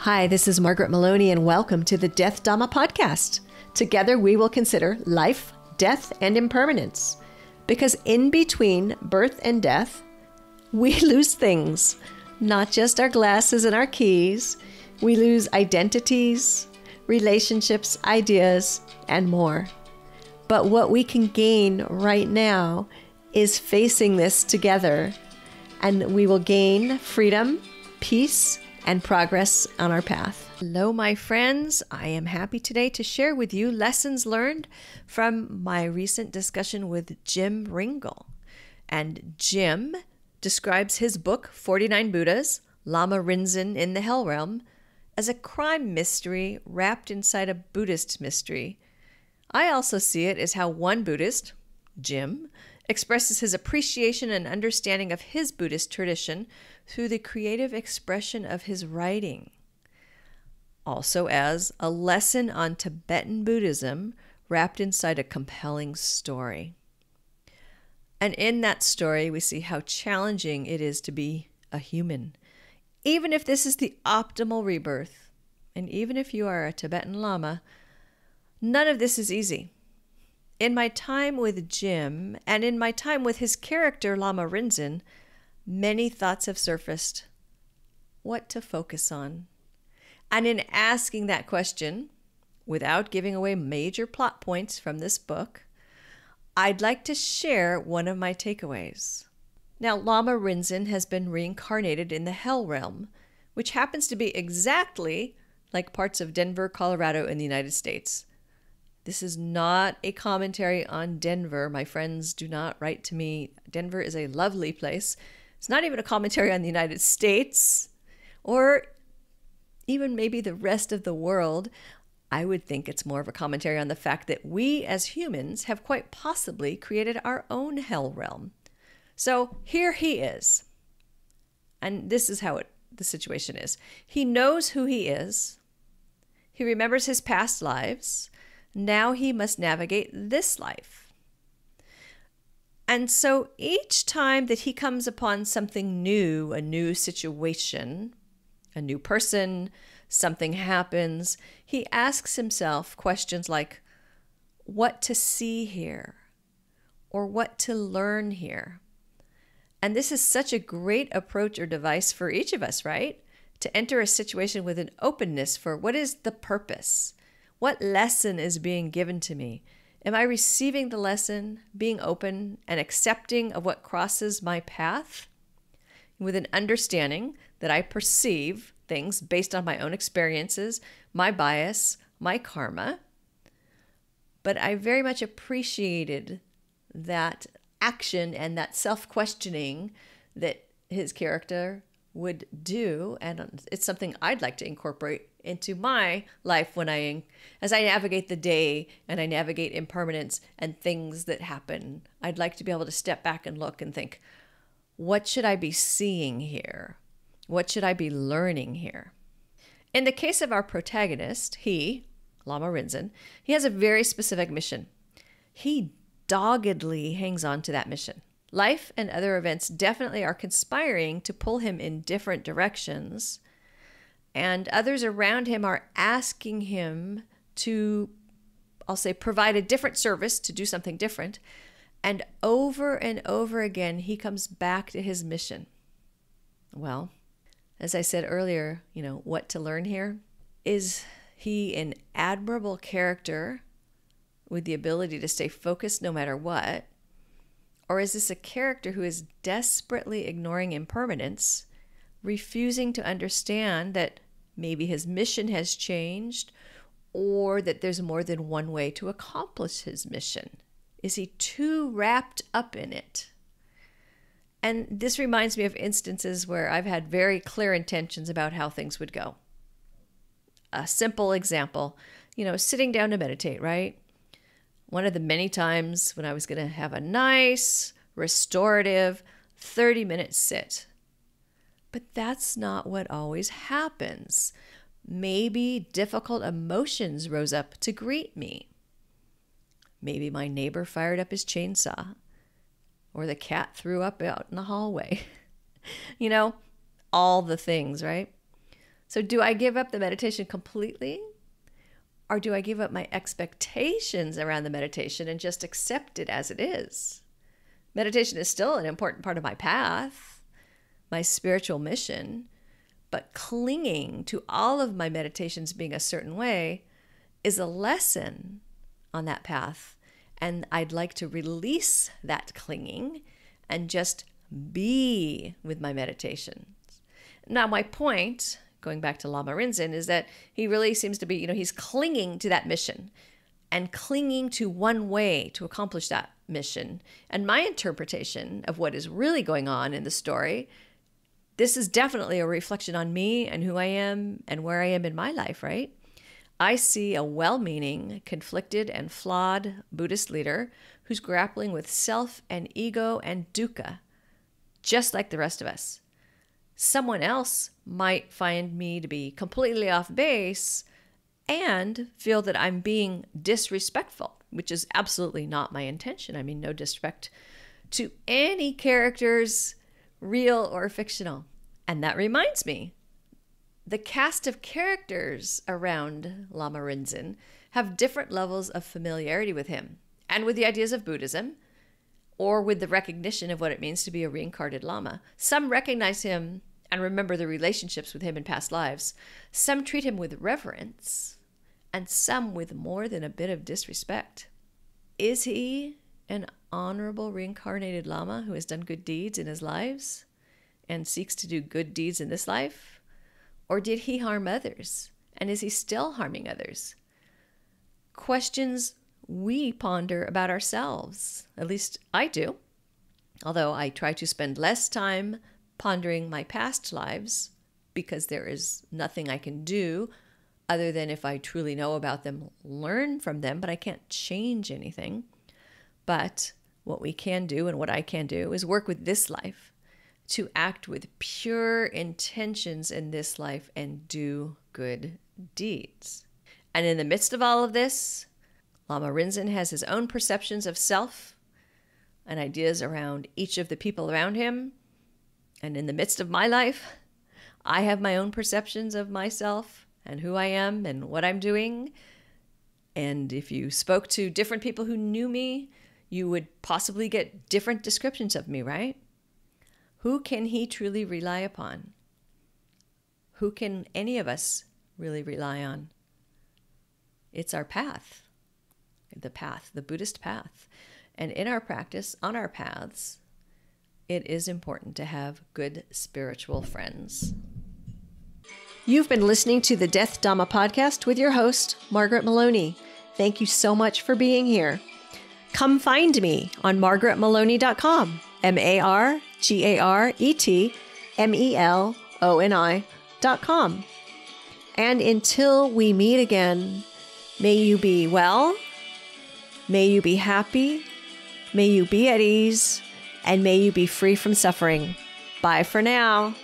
Hi, this is Margaret Maloney, and welcome to the Death Dhamma Podcast. Together we will consider life, death, and impermanence. Because in between birth and death, we lose things. Not just our glasses and our keys. We lose identities, relationships, ideas, and more. But what we can gain right now is facing this together, and we will gain freedom, peace, and progress on our path. Hello, my friends. I am happy today to share with you lessons learned from my recent discussion with Jim Ringel. And Jim describes his book, 49 Buddhas, Lama Rinzen in the Hell Realm, as a crime mystery wrapped inside a Buddhist mystery. I also see it as how one Buddhist, Jim, expresses his appreciation and understanding of his Buddhist tradition through the creative expression of his writing. Also as a lesson on Tibetan Buddhism wrapped inside a compelling story. And in that story, we see how challenging it is to be a human. Even if this is the optimal rebirth, and even if you are a Tibetan Lama, none of this is easy. In my time with Jim, and in my time with his character, Lama Rinzen, many thoughts have surfaced. What to focus on? And in asking that question, without giving away major plot points from this book, I'd like to share one of my takeaways. Now, Lama Rinzen has been reincarnated in the Hell Realm, which happens to be exactly like parts of Denver, Colorado in the United States. This is not a commentary on Denver. My friends, do not write to me. Denver is a lovely place. It's not even a commentary on the United States or even maybe the rest of the world. I would think it's more of a commentary on the fact that we as humans have quite possibly created our own hell realm. So here he is. And this is how the situation is. He knows who he is. He remembers his past lives. Now he must navigate this life. And so each time that he comes upon something new, a new situation, a new person, something happens, he asks himself questions like, what to see here? Or what to learn here? And this is such a great approach or device for each of us, right? To enter a situation with an openness for what is the purpose? What lesson is being given to me? Am I receiving the lesson, being open and accepting of what crosses my path? With an understanding that I perceive things based on my own experiences, my bias, my karma. But I very much appreciated that action and that self-questioning that his character would do, and it's something I'd like to incorporate into my life as I navigate the day and I navigate impermanence and things that happen. I'd like to be able to step back and look and think, what should I be seeing here? What should I be learning here? In the case of our protagonist, Lama Rinzen, he has a very specific mission. He doggedly hangs on to that mission. Life and other events definitely are conspiring to pull him in different directions, and others around him are asking him to, I'll say, provide a different service, to do something different. And over again, he comes back to his mission. Well, as I said earlier, what to learn here? Is he an admirable character with the ability to stay focused no matter what? Or is this a character who is desperately ignoring impermanence, refusing to understand that maybe his mission has changed, or that there's more than one way to accomplish his mission? Is he too wrapped up in it? And this reminds me of instances where I've had very clear intentions about how things would go. A simple example, sitting down to meditate, right? One of the many times when I was going to have a nice, restorative 30-minute sit. But that's not what always happens. Maybe difficult emotions rose up to greet me. Maybe my neighbor fired up his chainsaw, or the cat threw up out in the hallway. All the things, right? So do I give up the meditation completely? Or do I give up my expectations around the meditation and just accept it as it is? Meditation is still an important part of my path, my spiritual mission, but clinging to all of my meditations being a certain way is a lesson on that path. And I'd like to release that clinging and just be with my meditations. Now, my point, going back to Lama Rinzen, is that he really seems to be, he's clinging to that mission and clinging to one way to accomplish that mission. And my interpretation of what is really going on in the story, this is definitely a reflection on me and who I am and where I am in my life, right? I see a well-meaning, conflicted, and flawed Buddhist leader who's grappling with self and ego and dukkha, just like the rest of us. Someone else might find me to be completely off base and feel that I'm being disrespectful, which is absolutely not my intention. I mean, no disrespect to any characters, real or fictional. And that reminds me, the cast of characters around Lama Rinzen have different levels of familiarity with him and with the ideas of Buddhism, or with the recognition of what it means to be a reincarnated Lama. Some recognize him and remember the relationships with him in past lives. Some treat him with reverence, and some with more than a bit of disrespect. Is he an honorable reincarnated Lama who has done good deeds in his lives and seeks to do good deeds in this life? Or did he harm others? And is he still harming others? Questions we ponder about ourselves. At least I do. Although I try to spend less time pondering my past lives because there is nothing I can do other than, if I truly know about them, learn from them, but I can't change anything. But what we can do and what I can do is work with this life to act with pure intentions in this life and do good deeds. And in the midst of all of this, Lama Rinzen has his own perceptions of self and ideas around each of the people around him. And in the midst of my life, I have my own perceptions of myself and who I am and what I'm doing. And if you spoke to different people who knew me, you would possibly get different descriptions of me, right? Who can he truly rely upon? Who can any of us really rely on? It's our path, the Buddhist path. And in our practice, on our paths, it is important to have good spiritual friends. You've been listening to the Death Dhamma Podcast with your host, Margaret Maloney. Thank you so much for being here. Come find me on margaretmaloney.com, margaretmeloni.com. And until we meet again, may you be well, may you be happy, may you be at ease, and may you be free from suffering. Bye for now.